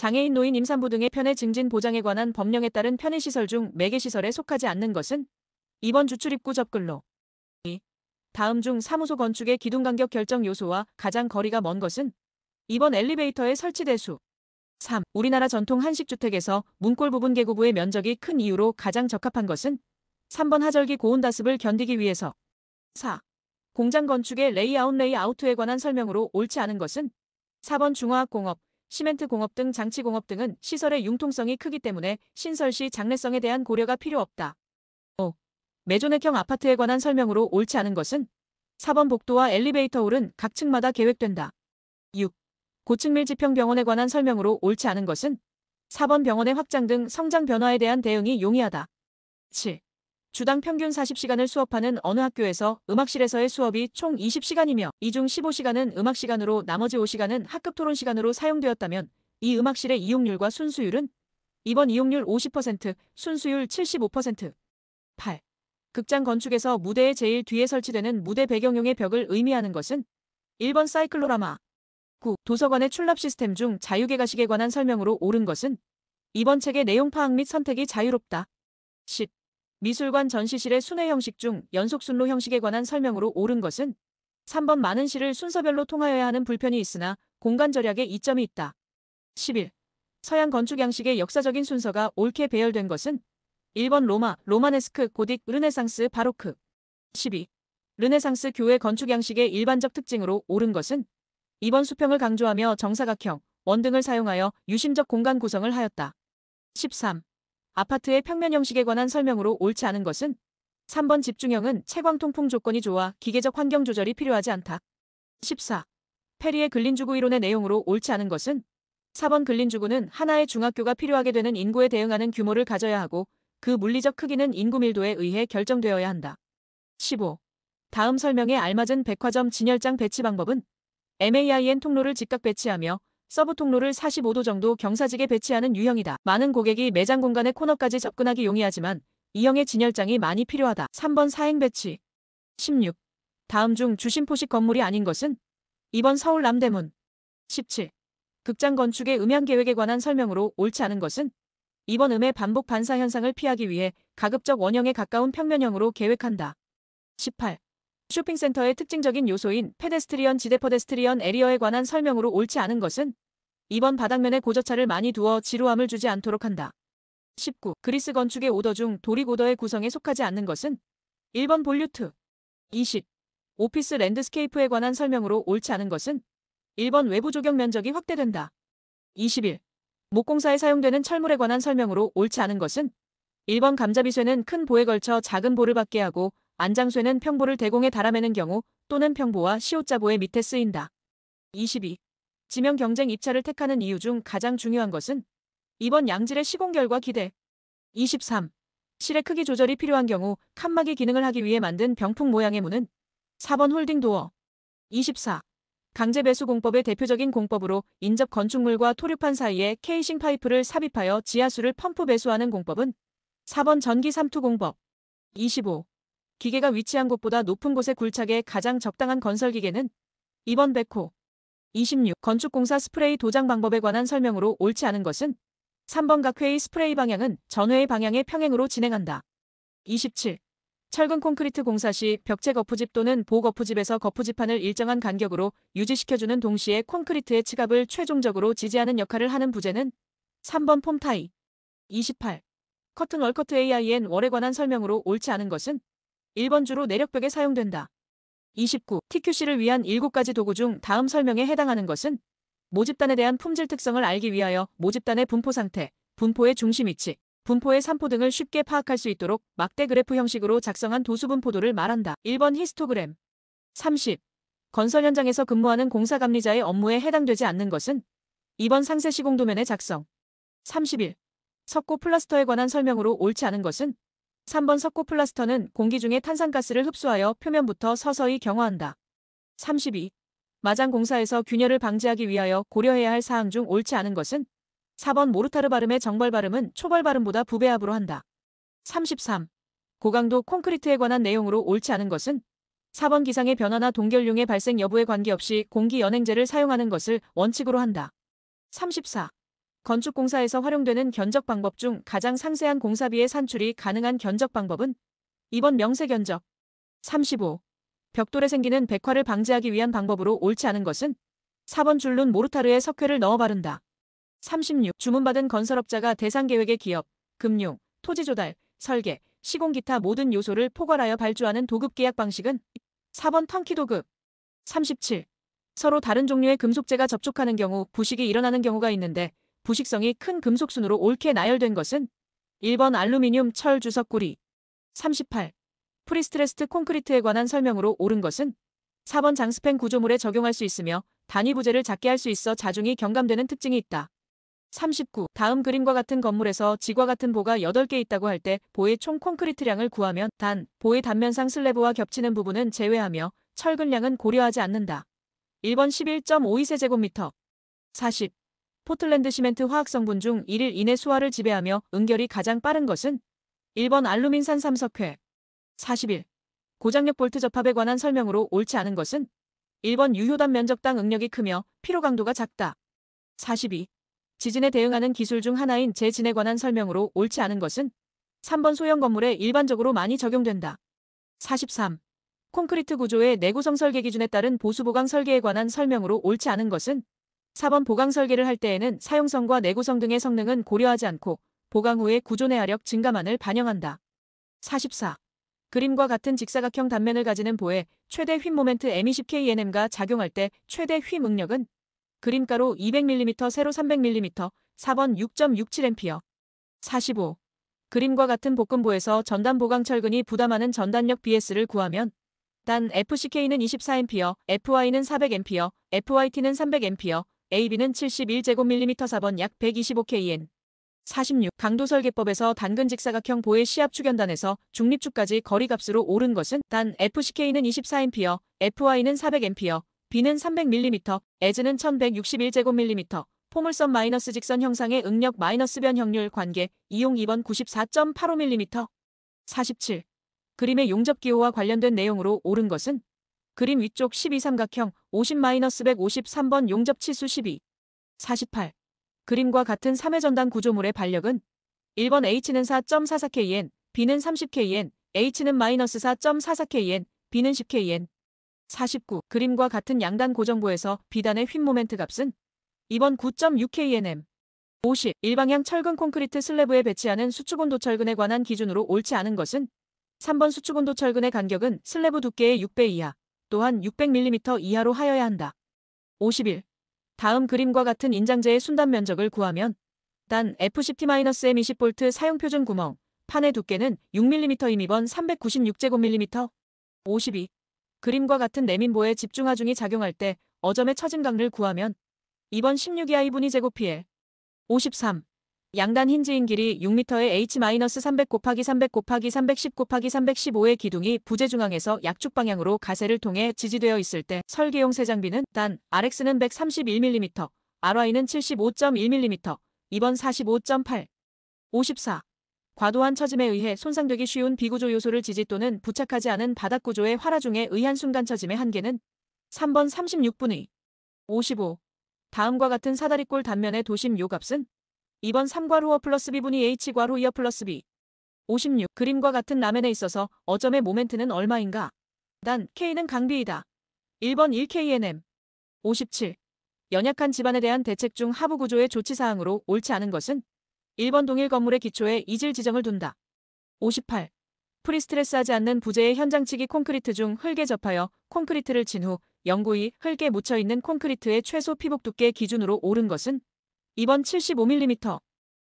장애인, 노인, 임산부 등의 편의 증진 보장에 관한 법령에 따른 편의시설 중 매개시설에 속하지 않는 것은 2번 주출입구 접근로. 2. 다음 중 사무소 건축의 기둥간격 결정 요소와 가장 거리가 먼 것은 2번 엘리베이터의 설치 대수. 3. 우리나라 전통 한식주택에서 문골 부분 계구부의 면적이 큰 이유로 가장 적합한 것은 3번 하절기 고온다습을 견디기 위해서. 4. 공장 건축의 레이아웃에 관한 설명으로 옳지 않은 것은 4번 중화학공업, 시멘트공업 등 장치공업 등은 시설의 융통성이 크기 때문에 신설 시 장래성에 대한 고려가 필요 없다. 5. 메조넷형 아파트에 관한 설명으로 옳지 않은 것은 4번 복도와 엘리베이터 홀은 각 층마다 계획된다. 6. 고층 밀집형 병원에 관한 설명으로 옳지 않은 것은 4번 병원의 확장 등 성장 변화에 대한 대응이 용이하다. 7. 주당 평균 40시간을 수업하는 어느 학교에서 음악실에서의 수업이 총 20시간이며 이 중 15시간은 음악시간으로 나머지 5시간은 학급 토론시간으로 사용되었다면 이 음악실의 이용률과 순수율은 2번 이용률 50%, 순수율 75%. 8. 극장 건축에서 무대의 제일 뒤에 설치되는 무대 배경용의 벽을 의미하는 것은 1번 사이클로라마. 9. 도서관의 출납 시스템 중 자유계가식에 관한 설명으로 옳은 것은 2번 책의 내용 파악 및 선택이 자유롭다. 10. 미술관 전시실의 순회 형식 중 연속순로 형식에 관한 설명으로 옳은 것은 3번 많은 실을 순서별로 통하여야 하는 불편이 있으나 공간 절약에 이점이 있다. 11. 서양 건축 양식의 역사적인 순서가 옳게 배열된 것은 1번 로마, 로마네스크, 고딕, 르네상스, 바로크. 12. 르네상스 교회 건축 양식의 일반적 특징으로 옳은 것은 2번 수평을 강조하며 정사각형, 원등을 사용하여 유심적 공간 구성을 하였다. 13. 아파트의 평면 형식에 관한 설명으로 옳지 않은 것은 3번 집중형은 채광 통풍 조건이 좋아 기계적 환경 조절이 필요하지 않다. 14. 페리의 근린주구 이론의 내용으로 옳지 않은 것은 4번 근린주구는 하나의 중학교가 필요하게 되는 인구에 대응하는 규모를 가져야 하고 그 물리적 크기는 인구 밀도에 의해 결정되어야 한다. 15. 다음 설명에 알맞은 백화점 진열장 배치 방법은 MAIN 통로를 직각 배치하며 서브 통로를 45도 정도 경사지게 배치하는 유형이다. 많은 고객이 매장 공간의 코너까지 접근하기 용이하지만 이형의 진열장이 많이 필요하다. 3번 사행 배치. 16. 다음 중 주심포식 건물이 아닌 것은 2번 서울 남대문. 17. 극장 건축의 음향 계획에 관한 설명으로 옳지 않은 것은 2번 음의 반복 반사 현상을 피하기 위해 가급적 원형에 가까운 평면형으로 계획한다. 18. 쇼핑센터의 특징적인 요소인 페데스트리언 지대 퍼데스트리언 에리어에 관한 설명으로 옳지 않은 것은 2번 바닥면에 고저차를 많이 두어 지루함을 주지 않도록 한다. 19. 그리스 건축의 오더 중 도릭 오더의 구성에 속하지 않는 것은 1번 볼류트. 20. 오피스 랜드스케이프에 관한 설명으로 옳지 않은 것은 1번 외부 조경 면적이 확대된다. 21. 목공사에 사용되는 철물에 관한 설명으로 옳지 않은 것은 1번 감자비쇠는 큰 보에 걸쳐 작은 보를 받게 하고 안장쇠는 평보를 대공에 달아매는 경우 또는 평보와 시옷자보의 밑에 쓰인다. 22. 지명 경쟁 입찰을 택하는 이유 중 가장 중요한 것은 2번 양질의 시공결과 기대. 23. 실의 크기 조절이 필요한 경우 칸막이 기능을 하기 위해 만든 병풍 모양의 문은 4번 홀딩 도어. 24. 강제배수 공법의 대표적인 공법으로 인접 건축물과 토류판 사이에 케이싱 파이프를 삽입하여 지하수를 펌프 배수하는 공법은 4번 전기 삼투 공법. 25. 기계가 위치한 곳보다 높은 곳에 굴착에 가장 적당한 건설기계는 2번 백호. 26. 건축공사 스프레이 도장 방법에 관한 설명으로 옳지 않은 것은 3번 각회의 스프레이 방향은 전회의 방향의 평행으로 진행한다. 27. 철근 콘크리트 공사 시 벽체 거푸집 또는 보거푸집에서 거푸집판을 일정한 간격으로 유지시켜주는 동시에 콘크리트의 측압을 최종적으로 지지하는 역할을 하는 부재는 3번 폼타이. 28. 커튼 월커트 AIN 월에 관한 설명으로 옳지 않은 것은 1번 주로 내력벽에 사용된다. 29. TQC를 위한 7가지 도구 중 다음 설명에 해당하는 것은 모집단에 대한 품질 특성을 알기 위하여 모집단의 분포 상태, 분포의 중심 위치, 분포의 산포 등을 쉽게 파악할 수 있도록 막대 그래프 형식으로 작성한 도수분포도를 말한다. 1번 히스토그램. 30. 건설 현장에서 근무하는 공사감리자의 업무에 해당되지 않는 것은 2번 상세 시공도면의 작성. 31. 석고 플라스터에 관한 설명으로 옳지 않은 것은 3번 석고 플라스터는 공기 중에 탄산가스를 흡수하여 표면부터 서서히 경화한다. 32. 마장 공사에서 균열을 방지하기 위하여 고려해야 할 사항 중 옳지 않은 것은 4번 모르타르 발음의 정벌 발음은 초벌 발음보다 부배합으로 한다. 33. 고강도 콘크리트에 관한 내용으로 옳지 않은 것은 4번 기상의 변화나 동결융의 발생 여부에 관계없이 공기 연행제를 사용하는 것을 원칙으로 한다. 34. 건축공사에서 활용되는 견적 방법 중 가장 상세한 공사비의 산출이 가능한 견적 방법은 2번 명세견적. 35. 벽돌에 생기는 백화를 방지하기 위한 방법으로 옳지 않은 것은 4번 줄눈 모르타르에 석회를 넣어 바른다. 36. 주문받은 건설업자가 대상 계획의 기업, 금융, 토지 조달, 설계, 시공 기타 모든 요소를 포괄하여 발주하는 도급 계약 방식은 4번 턴키 도급. 37. 서로 다른 종류의 금속재가 접촉하는 경우 부식이 일어나는 경우가 있는데 부식성이 큰 금속순으로 옳게 나열된 것은 1번 알루미늄, 철, 주석, 구리. 38. 프리스트레스트 콘크리트에 관한 설명으로 옳은 것은 4번 장스팽 구조물에 적용할 수 있으며 단위 부재를 작게 할 수 있어 자중이 경감되는 특징이 있다. 39. 다음 그림과 같은 건물에서 지과 같은 보가 8개 있다고 할 때 보의 총 콘크리트량을 구하면 단, 보의 단면상 슬래브와 겹치는 부분은 제외하며 철근량은 고려하지 않는다. 1번 11.52세제곱미터. 40. 포틀랜드 시멘트 화학성분 중 1일 이내 수화를 지배하며 응결이 가장 빠른 것은 1번 알루민산 3석회. 41. 고장력 볼트 접합에 관한 설명으로 옳지 않은 것은 1번 유효단 면적당 응력이 크며 피로 강도가 작다. 42. 지진에 대응하는 기술 중 하나인 재진에 관한 설명으로 옳지 않은 것은 3번 소형 건물에 일반적으로 많이 적용된다. 43. 콘크리트 구조의 내구성 설계 기준에 따른 보수 보강 설계에 관한 설명으로 옳지 않은 것은 4번 보강 설계를 할 때에는 사용성과 내구성 등의 성능은 고려하지 않고 보강 후의 구조 내화력 증가만을 반영한다. 44. 그림과 같은 직사각형 단면을 가지는 보에 최대 휨 모멘트 M20KNM가 작용할 때 최대 휨 응력은 그림가로 200mm, 세로 300mm, 4번 6.67A. 45. 그림과 같은 볶음보에서 전단 보강 철근이 부담하는 전단력 BS를 구하면 단 FCK는 24A, FY는 400A, FYT는 300A, AB는 71제곱밀리미터 4번 약 125KN. 46. 강도설계법에서 단근 직사각형 보의 시합 축연단에서 중립축까지 거리값으로 옳은 것은 단 FCK는 24A, FY는 400A, B는 300mm, 에즈는 1161제곱밀리미터, 포물선 마이너스 직선 형상의 응력 마이너스 변형률 관계, 이용 2번 94.85mm. 47. 그림의 용접기호와 관련된 내용으로 옳은 것은 그림 위쪽 12삼각형 50-153번 용접치수 12. 48. 그림과 같은 3회 전단 구조물의 반력은 1번 H는 4.44KN, B는 30KN, H는 마이너스 4.44KN, B는 10KN. 49. 그림과 같은 양단 고정보에서 B단의 휨 모멘트 값은 2번 9.6KNM. 50. 일방향 철근 콘크리트 슬래브에 배치하는 수축온도 철근에 관한 기준으로 옳지 않은 것은 3번 수축온도 철근의 간격은 슬래브 두께의 6배 이하, 또한 600mm 이하로 하여야 한다. 51. 다음 그림과 같은 인장재의 순단 면적을 구하면 단 FCT-M 20V 사용 표준 구멍, 판의 두께는 6mm임 2번 396제곱밀리미터. 52. 그림과 같은 내민보에 집중하중이 작용할 때 어점의 처짐각을 구하면 2번 16이하 2분의 제곱PL. 53. 양단 힌지인 길이 6m의 H-300 곱하기 300 곱하기 310 곱하기 315의 기둥이 부재 중앙에서 약축 방향으로 가세를 통해 지지되어 있을 때 설계용 세장비는 단 RX는 131mm, RY는 75.1mm, 2번 45.8. 54. 과도한 처짐에 의해 손상되기 쉬운 비구조 요소를 지지 또는 부착하지 않은 바닥 구조의 활화중에 의한 순간 처짐의 한계는 3번 36분의. 55. 다음과 같은 사다리꼴 단면의 도심 요값은 2번 3괄호어 플러스 B분의 H괄호이어 플러스 B. 56. 그림과 같은 라멘에 있어서 어점의 모멘트는 얼마인가? 단 K는 강비이다. 1번 1KNM. 57. 연약한 집안에 대한 대책 중 하부 구조의 조치사항으로 옳지 않은 것은 1번 동일 건물의 기초에 이질 지정을 둔다. 58. 프리스트레스하지 않는 부재의 현장치기 콘크리트 중 흙에 접하여 콘크리트를 친 후 영구히 흙에 묻혀있는 콘크리트의 최소 피복 두께 기준으로 옳은 것은 2번 75mm.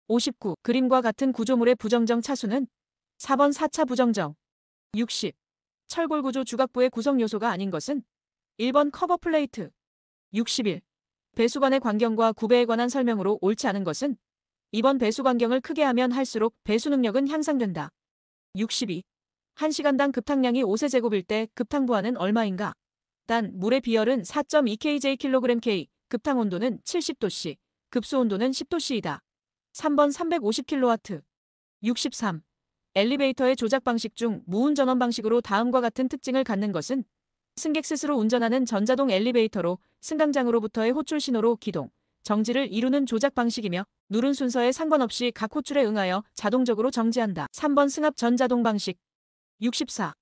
59. 그림과 같은 구조물의 부정정 차수는 4번 4차 부정정. 60. 철골 구조 주각부의 구성 요소가 아닌 것은 1번 커버 플레이트. 61. 배수관의 광경과 구배에 관한 설명으로 옳지 않은 것은 2번 배수 광경을 크게 하면 할수록 배수 능력은 향상된다. 62. 1시간당 급탕량이 5세제곱일 때 급탕부하는 얼마인가? 단 물의 비열은 4.2kJ/kg/K, 급탕 온도는 70도씨, 급수 온도는 10도씨이다. 3번 350kW. 63. 엘리베이터의 조작 방식 중 무운 전원 방식으로 다음과 같은 특징을 갖는 것은 승객 스스로 운전하는 전자동 엘리베이터로 승강장으로부터의 호출 신호로 기동, 정지를 이루는 조작 방식이며 누른 순서에 상관없이 각 호출에 응하여 자동적으로 정지한다. 3번 승합 전자동 방식. 64.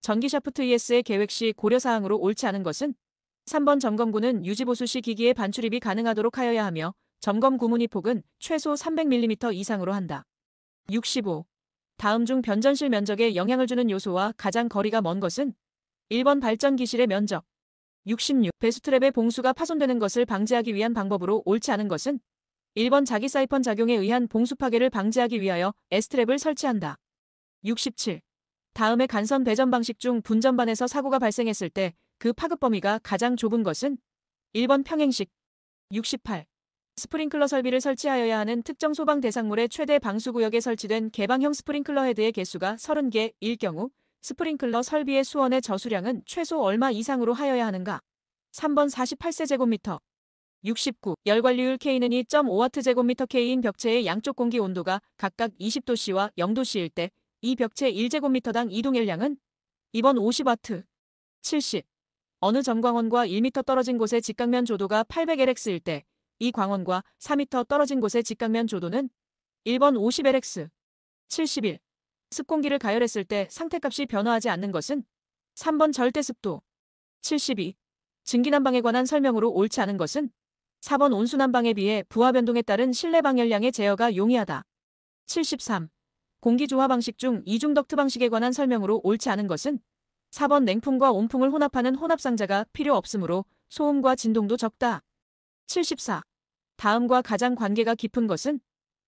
전기 샤프트 ES의 계획 시 고려사항으로 옳지 않은 것은 3번 점검구는 유지보수 시 기기에 반출입이 가능하도록 하여야 하며 점검 구문의 폭은 최소 300mm 이상으로 한다. 65. 다음 중 변전실 면적에 영향을 주는 요소와 가장 거리가 먼 것은 1번 발전기실의 면적. 66. 배수트랩의 봉수가 파손되는 것을 방지하기 위한 방법으로 옳지 않은 것은 1번 자기 사이펀 작용에 의한 봉수 파괴를 방지하기 위하여 S트랩을 설치한다. 67. 다음의 간선 배전 방식 중 분전반에서 사고가 발생했을 때 그 파급 범위가 가장 좁은 것은 1번 평행식. 68. 스프링클러 설비를 설치하여야 하는 특정 소방 대상물의 최대 방수구역에 설치된 개방형 스프링클러 헤드의 개수가 30개일 경우 스프링클러 설비의 수원의 저수량은 최소 얼마 이상으로 하여야 하는가? 3번 48세제곱미터. 69. 열관리율 K는 2.5W제곱미터 K인 벽체의 양쪽 공기 온도가 각각 20도씨와 0도씨일 때 이 벽체 1제곱미터당 이동열량은 2번 50W. 70. 어느 점광원과 1m 떨어진 곳의 직각면 조도가 800Lx일 때 이 광원과 4m 떨어진 곳의 직각면 조도는 1번 50Lx. 71. 습공기를 가열했을 때 상태값이 변화하지 않는 것은 3번 절대습도. 72. 증기난방에 관한 설명으로 옳지 않은 것은 4번 온수난방에 비해 부하 변동에 따른 실내 방열량의 제어가 용이하다. 73. 공기조화 방식 중 이중덕트 방식에 관한 설명으로 옳지 않은 것은 4번 냉풍과 온풍을 혼합하는 혼합상자가 필요 없으므로 소음과 진동도 적다. 74. 다음과 가장 관계가 깊은 것은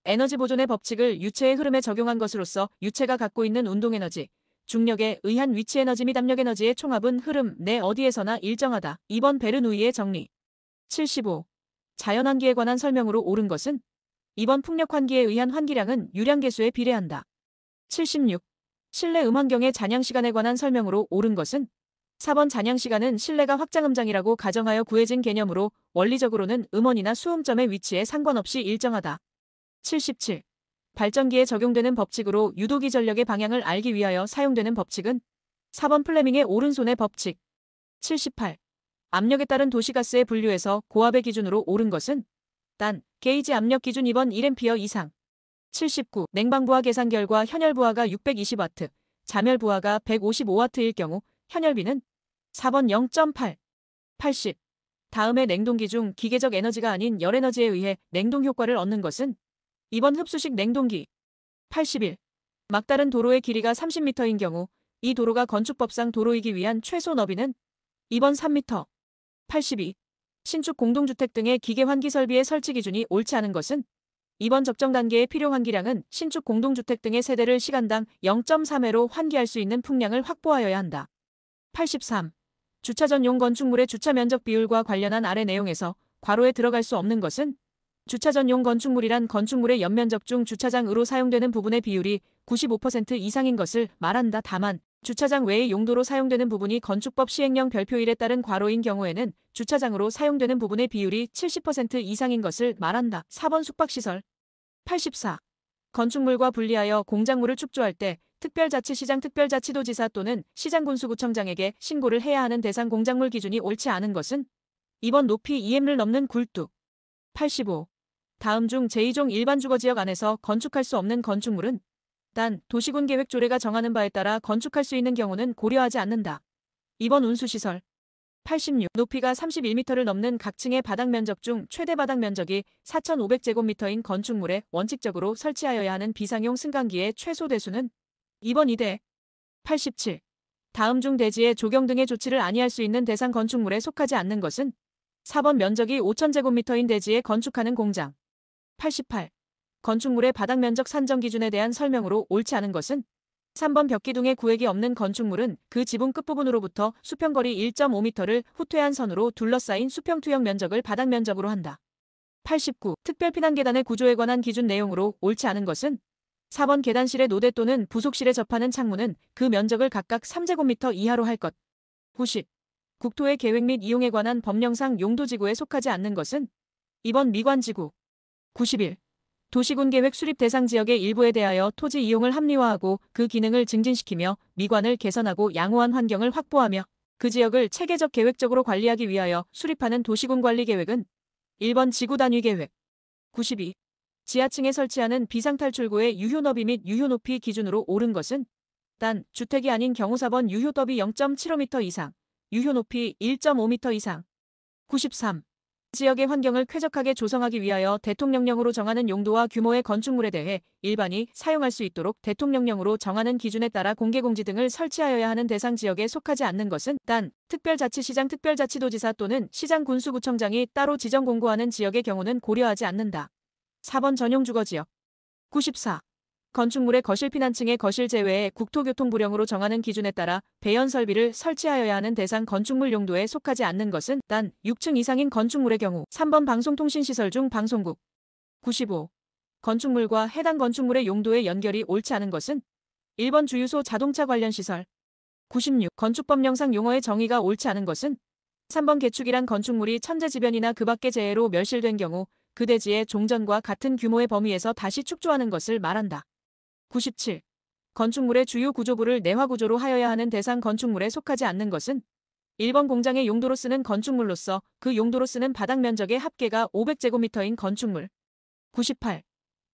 에너지 보존의 법칙을 유체의 흐름에 적용한 것으로서 유체가 갖고 있는 운동에너지, 중력에 의한 위치에너지 및 압력에너지의 총합은 흐름 내 어디에서나 일정하다. 2번 베르누이의 정리. 75. 자연환기에 관한 설명으로 옳은 것은 2번 풍력환기에 의한 환기량은 유량계수에 비례한다. 76. 실내 음환경의 잔향시간에 관한 설명으로 옳은 것은 4번 잔향시간은 실내가 확장음장이라고 가정하여 구해진 개념으로 원리적으로는 음원이나 수음점의 위치에 상관없이 일정하다. 77. 발전기에 적용되는 법칙으로 유도기 전력의 방향을 알기 위하여 사용되는 법칙은 4번 플레밍의 오른손의 법칙. 78. 압력에 따른 도시가스의 분류에서 고압의 기준으로 옳은 것은 단, 게이지 압력 기준 2번 1A 이상. 79. 냉방부하 계산 결과 현열부하가 620W, 자멸부하가 155W일 경우 현열비는 4번 0.8. 80. 다음의 냉동기 중 기계적 에너지가 아닌 열에너지에 의해 냉동 효과를 얻는 것은 2번 흡수식 냉동기. 81. 막다른 도로의 길이가 30m인 경우 이 도로가 건축법상 도로이기 위한 최소 너비는 2번 3m. 82. 신축 공동주택 등의 기계 환기 설비의 설치 기준이 옳지 않은 것은 2번 적정 단계의 필요 환기량은 신축 공동주택 등의 세대를 시간당 0.3회로 환기할 수 있는 풍량을 확보하여야 한다. 83. 주차 전용 건축물의 주차 면적 비율과 관련한 아래 내용에서 괄호에 들어갈 수 없는 것은 주차 전용 건축물이란 건축물의 연면적 중 주차장으로 사용되는 부분의 비율이 95% 이상인 것을 말한다. 다만 주차장 외의 용도로 사용되는 부분이 건축법 시행령 별표 1에 따른 괄호인 경우에는 주차장으로 사용되는 부분의 비율이 70% 이상인 것을 말한다. 4번 숙박시설. 84. 건축물과 분리하여 공작물을 축조할 때 특별자치시장 특별자치도지사 또는 시장군수구청장에게 신고를 해야 하는 대상 공작물 기준이 옳지 않은 것은 2번 높이 2m를 넘는 굴뚝. 85. 다음 중 제2종 일반주거지역 안에서 건축할 수 없는 건축물은 단 도시군 계획 조례가 정하는 바에 따라 건축할 수 있는 경우는 고려하지 않는다. 2번 운수시설. 86. 높이가 31m를 넘는 각층의 바닥 면적 중 최대 바닥 면적이 4,500제곱미터인 건축물에 원칙적으로 설치하여야 하는 비상용 승강기의 최소 대수는 2번 2대. 87. 다음 중 대지에 조경 등의 조치를 아니할 수 있는 대상 건축물에 속하지 않는 것은 4번 면적이 5,000제곱미터인 대지에 건축하는 공장. 88. 건축물의 바닥 면적 산정 기준에 대한 설명으로 옳지 않은 것은 3번 벽기둥에 구획이 없는 건축물은 그 지붕 끝부분으로부터 수평거리 1.5m를 후퇴한 선으로 둘러싸인 수평 투영 면적을 바닥 면적으로 한다. 89. 특별 피난계단의 구조에 관한 기준 내용으로 옳지 않은 것은 4번 계단실의 노대 또는 부속실에 접하는 창문은 그 면적을 각각 3제곱미터 이하로 할 것. 90. 국토의 계획 및 이용에 관한 법령상 용도지구에 속하지 않는 것은 2번 미관지구. 91. 도시군 계획 수립 대상 지역의 일부에 대하여 토지 이용을 합리화하고 그 기능을 증진시키며 미관을 개선하고 양호한 환경을 확보하며 그 지역을 체계적 계획적으로 관리하기 위하여 수립하는 도시군 관리 계획은 1번 지구 단위 계획. 92. 지하층에 설치하는 비상탈출구의 유효너비 및 유효높이 기준으로 옳은 것은 단 주택이 아닌 경우 4번 유효너비 0.75m 이상, 유효높이 1.5m 이상. 93. 지역의 환경을 쾌적하게 조성하기 위하여 대통령령으로 정하는 용도와 규모의 건축물에 대해 일반이 사용할 수 있도록 대통령령으로 정하는 기준에 따라 공개공지 등을 설치하여야 하는 대상 지역에 속하지 않는 것은 단 특별자치시장 특별자치도지사 또는 시장 군수구청장이 따로 지정 공고하는 지역의 경우는 고려하지 않는다. 4번 전용 주거지역. 94. 건축물의 거실 피난층의 거실 제외에 국토교통부령으로 정하는 기준에 따라 배연 설비를 설치하여야 하는 대상 건축물 용도에 속하지 않는 것은 단 6층 이상인 건축물의 경우. 3번 방송통신시설 중 방송국. 95. 건축물과 해당 건축물의 용도의 연결이 옳지 않은 것은 1번 주유소 자동차 관련 시설. 96. 건축법령상 용어의 정의가 옳지 않은 것은 3번 개축이란 건축물이 천재지변이나 그 밖의 재해로 멸실된 경우 그 대지의 종전과 같은 규모의 범위에서 다시 축조하는 것을 말한다. 97. 건축물의 주요 구조부를 내화구조로 하여야 하는 대상 건축물에 속하지 않는 것은 1번 공장의 용도로 쓰는 건축물로서 그 용도로 쓰는 바닥 면적의 합계가 500제곱미터인 건축물. 98.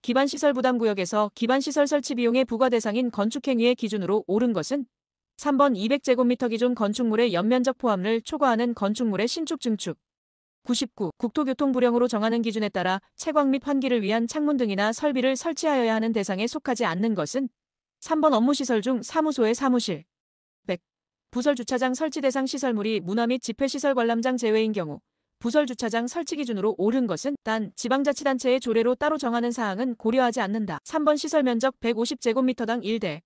기반시설 부담구역에서 기반시설 설치 비용의 부과 대상인 건축행위의 기준으로 옳은 것은 3번 200제곱미터 기존 건축물의 연면적 포함을 초과하는 건축물의 신축 증축. 99. 국토교통부령으로 정하는 기준에 따라 채광 및 환기를 위한 창문 등이나 설비를 설치하여야 하는 대상에 속하지 않는 것은 3번 업무시설 중 사무소의 사무실. 100. 부설주차장 설치 대상 시설물이 문화 및 집회시설 관람장 제외인 경우 부설주차장 설치 기준으로 옳은 것은 단 지방자치단체의 조례로 따로 정하는 사항은 고려하지 않는다. 3번 시설 면적 150제곱미터당 1대.